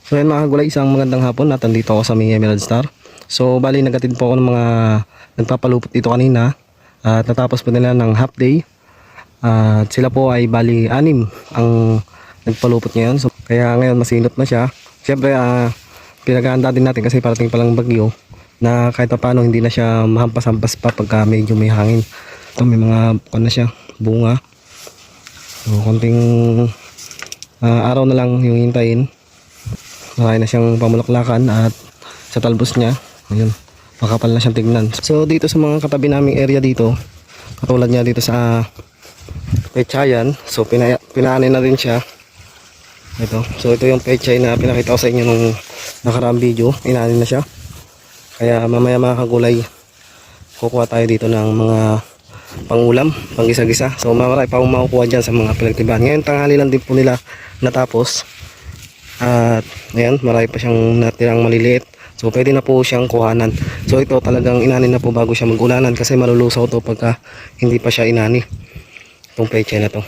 So yan mga gulay, isang magandang hapon at andito ako sa may Emerald Star. So bali nagatid po ako ng mga nagpapalupot dito kanina at natapos po nila ng half day. At sila po ay bali 6 ang nagpalupot ngayon. So kaya ngayon masinop na siya. Siyempre pinag-aanda din natin kasi parating pa lang bagyo na kahit pa paano hindi na siya mahampas-hampas pa pagka medyo may hangin. Ito may mga na siya, bunga. So konting araw na lang yung hintayin. Marami na siyang pamulaklakan at sa talbos niya, ayun, makapal na siyang tignan. So dito sa mga katabi naming area dito, katulad niya dito sa pechayan, so pinaanin na rin siya. Ito. So ito yung pechay na pinakita ko sa inyo nung nakaraang video, inaanin na siya. Kaya mamaya mga kagulay, kukuha tayo dito ng mga pangulam, panggisa-gisa. So marami pa akong makukuha dyan sa mga pinagtibahan. Ngayon tanghali lang din po nila natapos. At ayan, marami pa siyang natirang maliliit. So pwede na po siyang kuhanan. So ito talagang inanin na po bago siya mag-ulanan kasi malulusaw to pagka hindi pa siya inani. Itong peche na to.